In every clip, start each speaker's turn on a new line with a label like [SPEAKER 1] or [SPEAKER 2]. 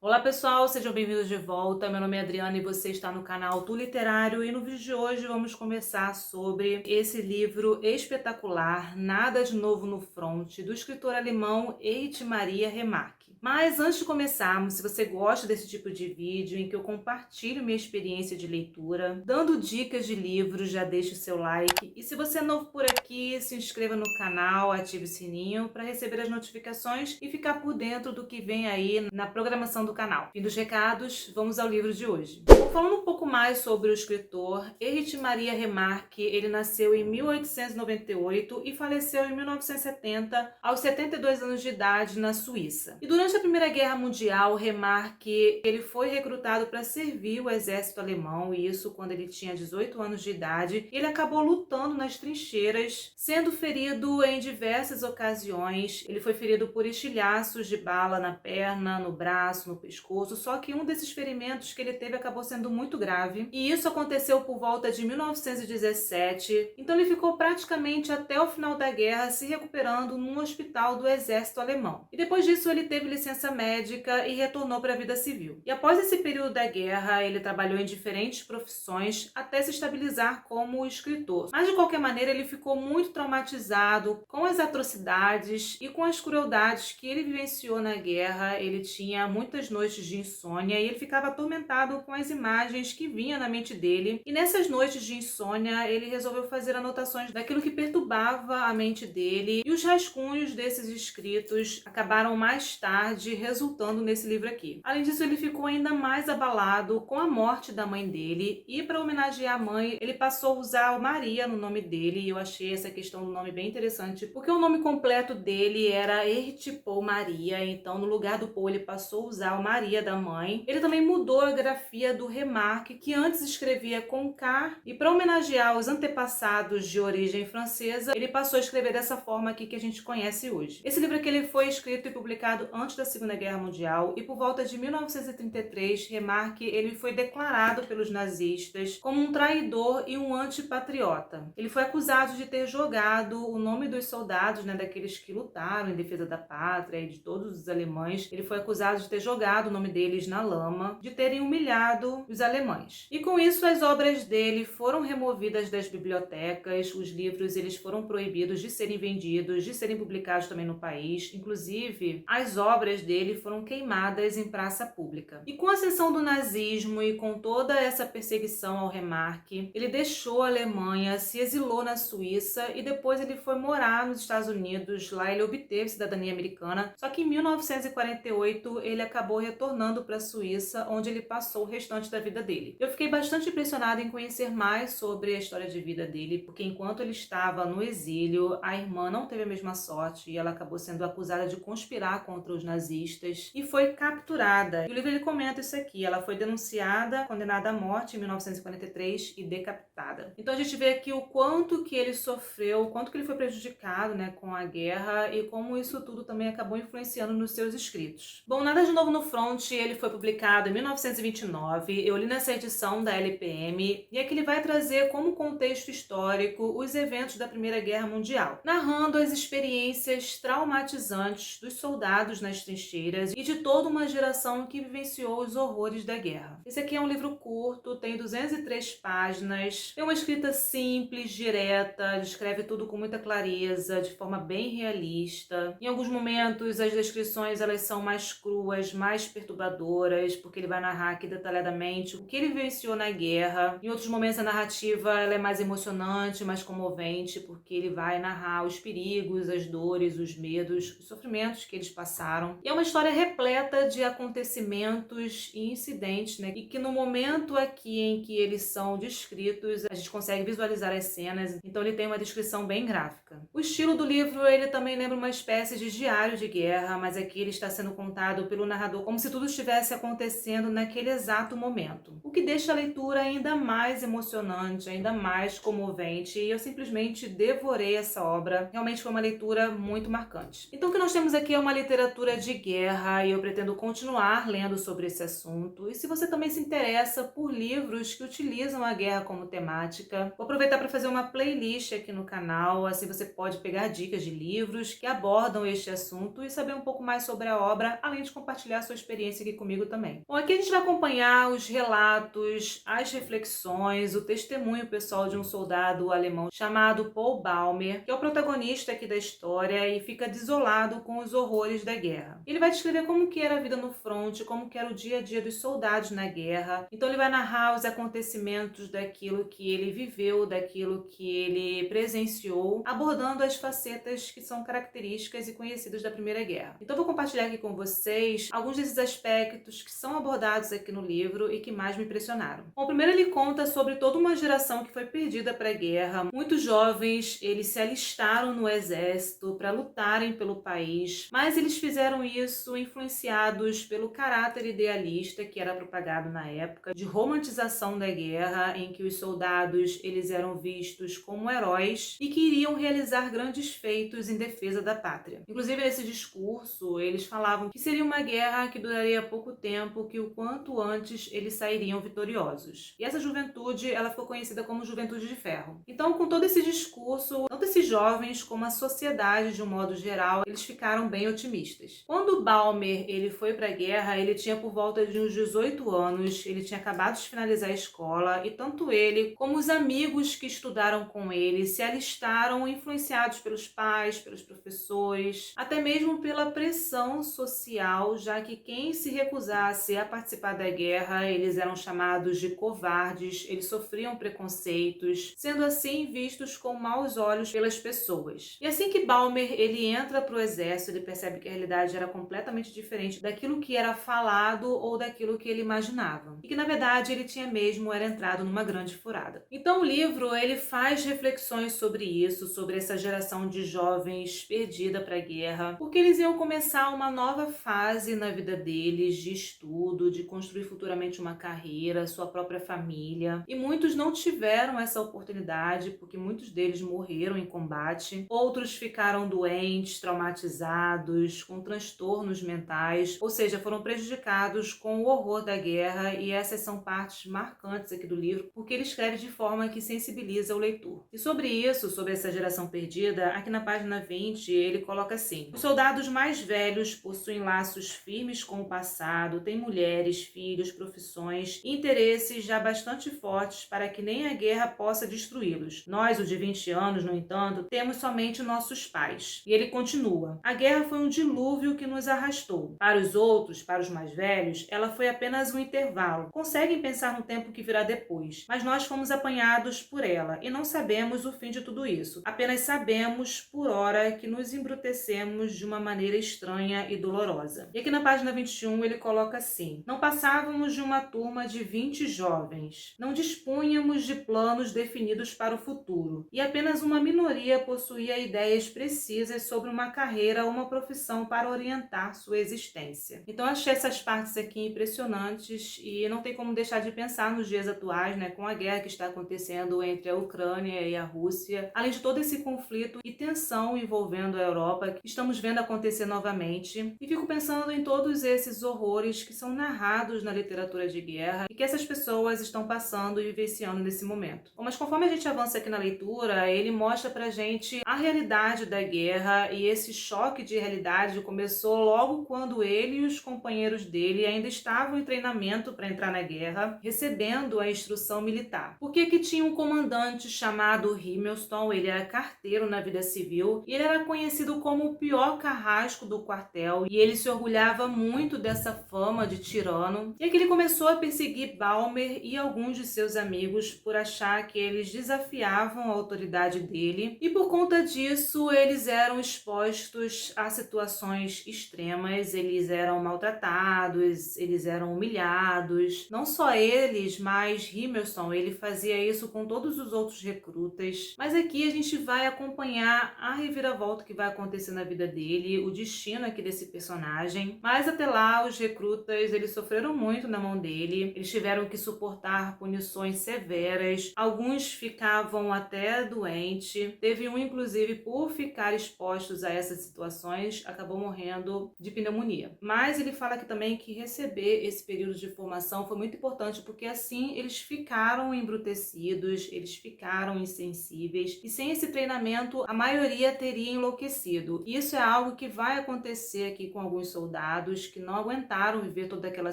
[SPEAKER 1] Olá pessoal, sejam bem-vindos de volta. Meu nome é Adriana e você está no canal Tu Literário, e no vídeo de hoje vamos conversar sobre esse livro espetacular, Nada de Novo no Front, do escritor alemão Erich Maria Remarque. Mas antes de começarmos, se você gosta desse tipo de vídeo em que eu compartilho minha experiência de leitura, dando dicas de livros, já deixe o seu like. E se você é novo por aqui, se inscreva no canal, ative o sininho para receber as notificações e ficar por dentro do que vem aí na programação do canal. Fim dos recados, vamos ao livro de hoje. Bom, falando um pouco mais sobre o escritor, Erich Maria Remarque, ele nasceu em 1898 e faleceu em 1970, aos 72 anos de idade, na Suíça. E durante a Primeira Guerra Mundial, Remarque, ele foi recrutado para servir o exército alemão, e isso quando ele tinha 18 anos de idade. Ele acabou lutando nas trincheiras, sendo ferido em diversas ocasiões. Ele foi ferido por estilhaços de bala na perna, no braço, no pescoço, só que um desses ferimentos que ele teve acabou sendo muito grave, e isso aconteceu por volta de 1917, então ele ficou praticamente até o final da guerra se recuperando num hospital do exército alemão. E depois disso ele teve licença médica e retornou para a vida civil. E após esse período da guerra, ele trabalhou em diferentes profissões até se estabilizar como escritor. Mas de qualquer maneira ele ficou muito traumatizado com as atrocidades e com as crueldades que ele vivenciou na guerra. Ele tinha muitas noites de insônia e ele ficava atormentado com as imagens que vinham na mente dele. E nessas noites de insônia, ele resolveu fazer anotações daquilo que perturbava a mente dele. E os rascunhos desses escritos acabaram mais tarde resultando nesse livro aqui. Além disso, ele ficou ainda mais abalado com a morte da mãe dele. E para homenagear a mãe, ele passou a usar o Maria no nome dele. E eu achei essa questão do nome bem interessante, porque o nome completo dele era Erich Paul Maria. Então, no lugar do Paul, ele passou a usar o Maria da mãe. Ele também mudou a grafia do Remarque, que antes escrevia com K, e para homenagear os antepassados de origem francesa, ele passou a escrever dessa forma aqui que a gente conhece hoje. Esse livro aqui ele foi escrito e publicado antes da Segunda Guerra Mundial, e por volta de 1933, Remarque ele foi declarado pelos nazistas como um traidor e um antipatriota. Ele foi acusado de ter jogado o nome dos soldados, daqueles que lutaram em defesa da pátria e de todos os alemães. Ele foi acusado de ter jogado o nome deles na lama, de terem humilhado os alemães. E com isso as obras dele foram removidas das bibliotecas, os livros eles foram proibidos de serem vendidos, de serem publicados também no país. Inclusive, as obras dele foram queimadas em praça pública. E com a ascensão do nazismo e com toda essa perseguição ao Remarque, ele deixou a Alemanha, se exilou na Suíça e depois ele foi morar nos Estados Unidos. Lá ele obteve cidadania americana, só que em 1948 ele acabou retornando para a Suíça, onde ele passou o restante da vida dele. Eu fiquei bastante impressionada em conhecer mais sobre a história de vida dele, porque enquanto ele estava no exílio, a irmã não teve a mesma sorte e ela acabou sendo acusada de conspirar contra os nazistas e foi capturada. E o livro ele comenta isso aqui: ela foi denunciada, condenada à morte em 1943 e decapitada. Então a gente vê aqui o quanto que ele sofreu, o quanto que ele foi prejudicado, com a guerra, e como isso tudo também acabou influenciando nos seus escritos. Bom, Nada de Novo no Front, ele foi publicado em 1929, eu li nessa edição da LPM, e aqui ele vai trazer como contexto histórico os eventos da Primeira Guerra Mundial, narrando as experiências traumatizantes dos soldados nas trincheiras e de toda uma geração que vivenciou os horrores da guerra. Esse aqui é um livro curto, tem 203 páginas, tem uma escrita simples, direta, descreve tudo com muita clareza, de forma bem realista. Em alguns momentos as descrições elas são mais cruas, mais perturbadoras, porque ele vai narrar aqui detalhadamente o que ele vivenciou na guerra. Em outros momentos a narrativa ela é mais emocionante, mais comovente, porque ele vai narrar os perigos, as dores, os medos, os sofrimentos que eles passaram. E é uma história repleta de acontecimentos e incidentes, e que no momento aqui em que eles são descritos, a gente consegue visualizar as cenas. Então ele tem uma descrição bem gráfica. O estilo do livro ele também lembra uma espécie de diário de guerra, mas aqui ele está sendo contado pelo narrador como se tudo estivesse acontecendo naquele exato momento, o que deixa a leitura ainda mais emocionante, ainda mais comovente, e eu simplesmente devorei essa obra. Realmente foi uma leitura muito marcante. Então o que nós temos aqui é uma literatura de guerra e eu pretendo continuar lendo sobre esse assunto. E se você também se interessa por livros que utilizam a guerra como temática, vou aproveitar para fazer uma playlist aqui no canal, assim você pode pegar dicas de livros que abordam este assunto e saber um pouco mais sobre a obra, além de compartilhar sua experiência aqui comigo também. Bom, aqui a gente vai acompanhar os relatos, as reflexões, o testemunho pessoal de um soldado alemão chamado Paul Baumer, que é o protagonista aqui da história e fica desolado com os horrores da guerra. Ele vai descrever como que era a vida no fronte, como que era o dia a dia dos soldados na guerra. Então ele vai narrar os acontecimentos daquilo que ele viveu, daquilo que ele presenciou, abordando as facetas que são características e conhecidas da Primeira Guerra. Então eu vou compartilhar aqui com vocês alguns desses aspectos que são abordados aqui no livro e que mais me impressionaram. Bom, primeiro ele conta sobre toda uma geração que foi perdida para a guerra. Muitos jovens, eles se alistaram no exército para lutarem pelo país, mas eles fizeram isso influenciados pelo caráter idealista que era propagado na época, de romantização da guerra, em que os soldados eles eram vistos como heróis e que iriam realizar grandes feitos em defesa da pátria. Inclusive nesse discurso eles falavam que seria uma guerra que duraria pouco tempo, que o quanto antes eles sairiam vitoriosos. E essa juventude, ela ficou conhecida como Juventude de Ferro. Então, com todo esse discurso, tanto esses jovens como a sociedade de um modo geral, eles ficaram bem otimistas. Quando Baumer ele foi para a guerra, ele tinha por volta de uns 18 anos, ele tinha acabado de finalizar a escola e tanto ele como os amigos que estudaram com ele se alistaram influenciados pelos pais, pelos professores, até mesmo pela pressão social, já que quem se recusasse a participar da guerra, eles eram chamados de covardes, eles sofriam preconceitos, sendo assim vistos com maus olhos pelas pessoas. E assim que Baumer ele entra para o exército, ele percebe que a realidade era completamente diferente daquilo que era falado ou daquilo que ele imaginava. E que na verdade ele tinha mesmo era entrado numa grande furada. Então o livro ele faz reflexões sobre isso, sobre essa geração de jovens perdida para a guerra, porque eles iam começar uma nova fase na vida deles de estudo, de construir futuramente uma carreira, sua própria família. E muitos não tiveram essa oportunidade porque muitos deles morreram em combate, outros ficaram doentes, traumatizados, com transtornos mentais, ou seja, foram prejudicados com o horror da guerra, e essas são partes marcantes aqui do livro, porque ele escreve de forma que sensibiliza o leitor. E sobre isso, sobre essa geração perdida, aqui na página 20, ele coloca assim: os soldados mais velhos possuem laços firmes com o passado, têm mulheres, filhos, profissões e interesses já bastante fortes para que nem a guerra possa destruí-los. Nós, os de 20 anos, no entanto, temos somente nossos pais. E ele continua: a guerra foi um dilúvio que nos arrastou. Para os outros, para os mais velhos, ela foi apenas um intervalo. Conseguem pensar no tempo que virá depois, mas nós fomos apanhados por ela e não sabemos o fim de tudo isso. Apenas sabemos, por hora, que nos embrutecemos de uma maneira estranha e dolorosa. E aqui na página 21 ele coloca assim: não passávamos de uma turma de 20 jovens. Não dispunhamos de planos definidos para o futuro. E apenas uma minoria possuía ideias precisas sobre uma carreira ou uma profissão para orientar sua existência. Então achei essas partes aqui impressionantes e não tem como deixar de pensar nos dias atuais, né, com a guerra que está acontecendo entre a Ucrânia e a Rússia, além de todo esse conflito e tensão envolvendo a Europa que estamos vendo acontecer novamente. E fico pensando em todos esses horrores que são narrados na literatura de guerra e que essas pessoas estão passando e vivenciando nesse momento. Bom, mas conforme a gente avança aqui na leitura, ele mostra pra gente a realidade da guerra, e esse choque de realidade começou logo quando ele e os companheiros dele ainda estavam em treinamento para entrar na guerra, recebendo a instrução militar. Porque aqui tinha um comandante chamado Himmelston, ele era carteiro na vida civil e ele era conhecido como o pior carrasco do quartel, e ele se orgulhava muito dessa fama de tirano. E aqui ele começou a perseguir Baumer e alguns de seus amigos por achar que eles desafiavam a autoridade dele, e por conta disso eles eram expostos a situações extremas, eles eram maltratados, eles eram humilhados. Não só eles, mas Himmelston, ele fazia isso com todos os outros recrutas. Mas aqui a gente vai acompanhar a reviravolta que vai acontecer na vida dele, o destino aqui desse personagem. Mas até lá, os recrutas, eles sofreram muito na mão dele, eles tiveram que suportar punições severas, alguns ficavam até doentes. Teve um, inclusive, por ficar expostos a essas situações, acabou morrendo morrendo de pneumonia. Mas ele fala aqui também que receber esse período de formação foi muito importante, porque assim eles ficaram embrutecidos, eles ficaram insensíveis, e sem esse treinamento a maioria teria enlouquecido. Isso é algo que vai acontecer aqui com alguns soldados que não aguentaram viver toda aquela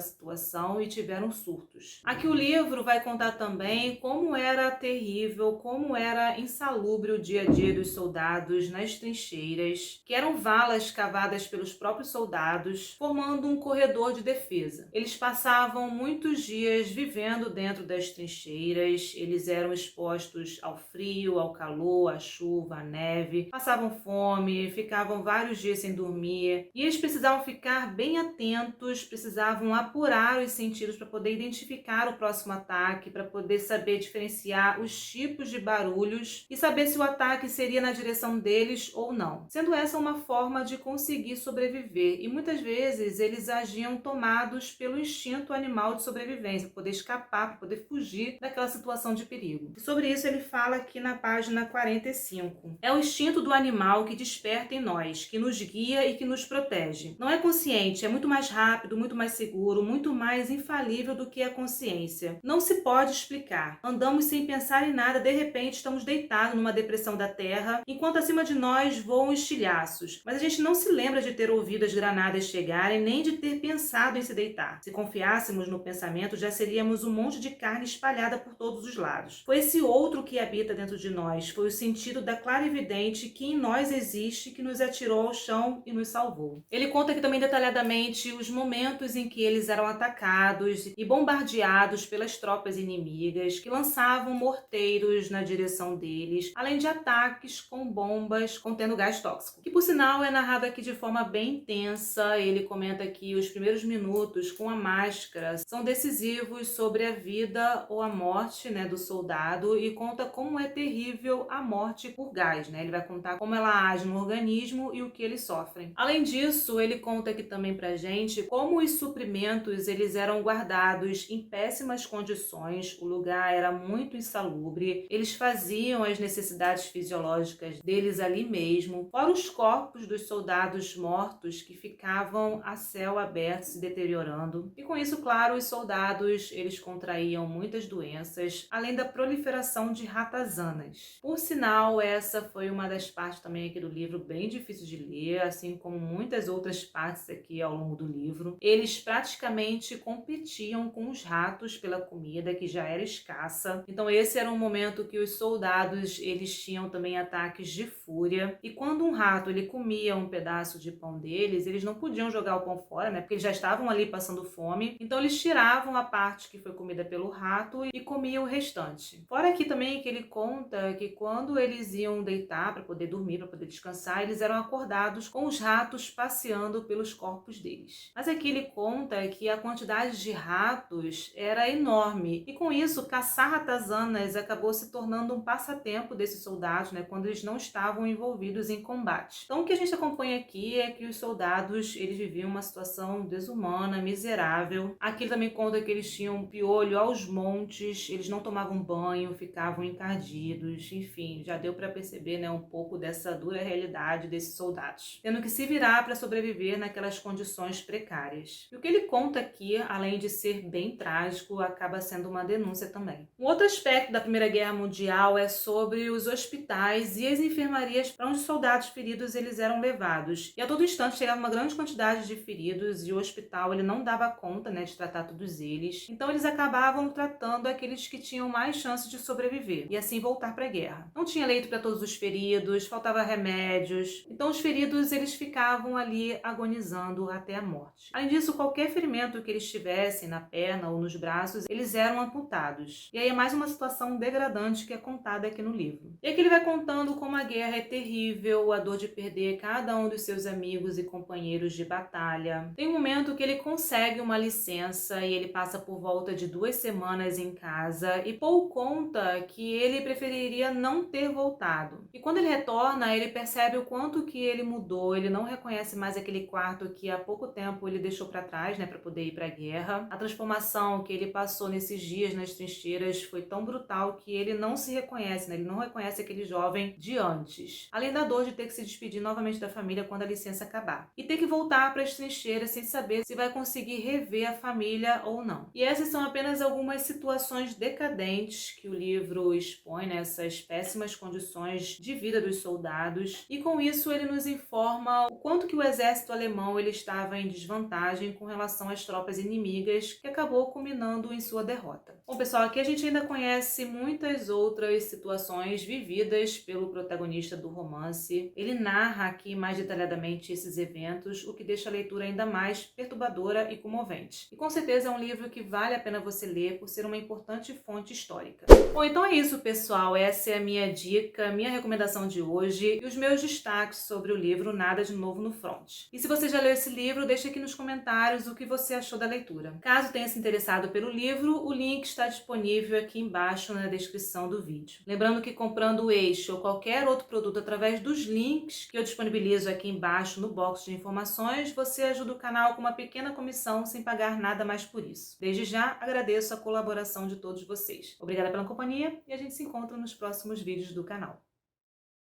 [SPEAKER 1] situação e tiveram surtos. Aqui o livro vai contar também como era terrível, como era insalubre o dia a dia dos soldados nas trincheiras, que eram valas cavadas pelos próprios soldados, formando um corredor de defesa. Eles passavam muitos dias vivendo dentro das trincheiras, eles eram expostos ao frio, ao calor, à chuva, à neve, passavam fome, ficavam vários dias sem dormir, e eles precisavam ficar bem atentos, precisavam apurar os sentidos para poder identificar o próximo ataque, para poder saber diferenciar os tipos de barulhos e saber se o ataque seria na direção deles ou não. Sendo essa uma forma de conseguir sobreviver, e muitas vezes eles agiam tomados pelo instinto animal de sobrevivência, poder escapar, para poder fugir daquela situação de perigo. E sobre isso ele fala aqui na página 45. É o instinto do animal que desperta em nós, que nos guia e que nos protege. Não é consciente, é muito mais rápido, muito mais seguro, muito mais infalível do que a consciência. Não se pode explicar. Andamos sem pensar em nada, de repente estamos deitados numa depressão da terra, enquanto acima de nós voam estilhaços. Mas a gente não se lembra de ter ouvido as granadas chegarem, nem de ter pensado em se deitar. Se confiássemos no pensamento, já seríamos um monte de carne espalhada por todos os lados. Foi esse outro que habita dentro de nós, foi o sentido da clarividente que em nós existe, que nos atirou ao chão e nos salvou. Ele conta aqui também detalhadamente os momentos em que eles eram atacados e bombardeados pelas tropas inimigas, que lançavam morteiros na direção deles, além de ataques com bombas contendo gás tóxico, que por sinal é narrado aqui de forma bem intensa. Ele comenta que os primeiros minutos com a máscara são decisivos sobre a vida ou a morte, né, do soldado, e conta como é terrível a morte por gás, né? Ele vai contar como ela age no organismo e o que eles sofrem. Além disso, ele conta aqui também pra gente como os suprimentos eles eram guardados em péssimas condições, o lugar era muito insalubre, eles faziam as necessidades fisiológicas deles ali mesmo, fora os corpos dos soldados mortos que ficavam a céu aberto se deteriorando. E com isso, claro, os soldados eles contraíam muitas doenças, além da proliferação de ratazanas. Por sinal, essa foi uma das partes também aqui do livro bem difícil de ler, assim como muitas outras partes aqui ao longo do livro. Eles praticamente competiam com os ratos pela comida, que já era escassa. Então esse era um momento que os soldados eles tinham também ataques de fúria. E quando um rato ele comia um pedaço de pão deles, eles não podiam jogar o pão fora, né? Porque eles já estavam ali passando fome. Então eles tiravam a parte que foi comida pelo rato e comiam o restante. Fora aqui também que ele conta que quando eles iam deitar para poder dormir, para poder descansar, eles eram acordados com os ratos passeando pelos corpos deles. Mas aqui ele conta que a quantidade de ratos era enorme e com isso caçar ratazanas acabou se tornando um passatempo desses soldados, né, quando eles não estavam envolvidos em combate. Então o que a gente acompanha aqui é que os soldados eles viviam uma situação desumana, miserável. Aqui ele também conta que eles tinham piolho aos montes, eles não tomavam banho, ficavam encardidos, enfim, já deu para perceber, né, um pouco dessa dura realidade desses soldados, tendo que se virar para sobreviver naquelas condições precárias. E o que ele conta aqui, além de ser bem trágico, acaba sendo uma denúncia também. Um outro aspecto da Primeira Guerra Mundial é sobre os hospitais e as enfermarias para onde os soldados feridos eles eram levados. E a todo instante chegava uma grande quantidade de feridos e o hospital ele não dava conta, né, de tratar todos eles. Então eles acabavam tratando aqueles que tinham mais chances de sobreviver e assim voltar para a guerra. Não tinha leito para todos os feridos, faltava remédios. Então os feridos eles ficavam ali agonizando até a morte. Além disso, qualquer ferimento que eles tivessem na perna ou nos braços, eles eram amputados. E aí é mais uma situação degradante que é contada aqui no livro. E aqui ele vai contando como a guerra é terrível, a dor de perder cada um dos seus amigos e companheiros de batalha. Tem um momento que ele consegue uma licença e ele passa por volta de 2 semanas em casa e Paul conta que ele preferiria não ter voltado. E quando ele retorna, ele percebe o quanto que ele mudou, ele não reconhece mais aquele quarto que há pouco tempo ele deixou para trás, né, para poder ir para a guerra. A transformação que ele passou nesses dias nas trincheiras foi tão brutal que ele não se reconhece, né? Ele não reconhece aquele jovem de antes. Além da dor de ter que se despedir novamente da família quando a licença acabar. E ter que voltar para as trincheiras sem saber se vai conseguir rever a família ou não. E essas são apenas algumas situações decadentes que o livro expõe, nessas péssimas condições de vida dos soldados. E com isso ele nos informa o quanto que o exército alemão ele estava em desvantagem com relação às tropas inimigas, que acabou culminando em sua derrota. Bom, pessoal, aqui a gente ainda conhece muitas outras situações vividas pelo protagonista do romance. Ele narra aqui mais detalhadamente esses eventos, o que deixa a leitura ainda mais perturbadora e comovente. E com certeza é um livro que vale a pena você ler por ser uma importante fonte histórica. Bom, então é isso, pessoal. Essa é a minha dica, minha recomendação de hoje e os meus destaques sobre o livro Nada de Novo no Front. E se você já leu esse livro, deixa aqui nos comentários o que você achou da leitura. Caso tenha se interessado pelo livro, o link está disponível aqui embaixo na descrição do vídeo. Lembrando que comprando este ou qualquer outro produto através dos links que eu disponibilizo aqui embaixo no box de informações, você ajuda o canal com uma pequena comissão sem pagar nada mais por isso. Desde já, agradeço a colaboração de todos vocês. Obrigada pela companhia e a gente se encontra nos próximos vídeos do canal.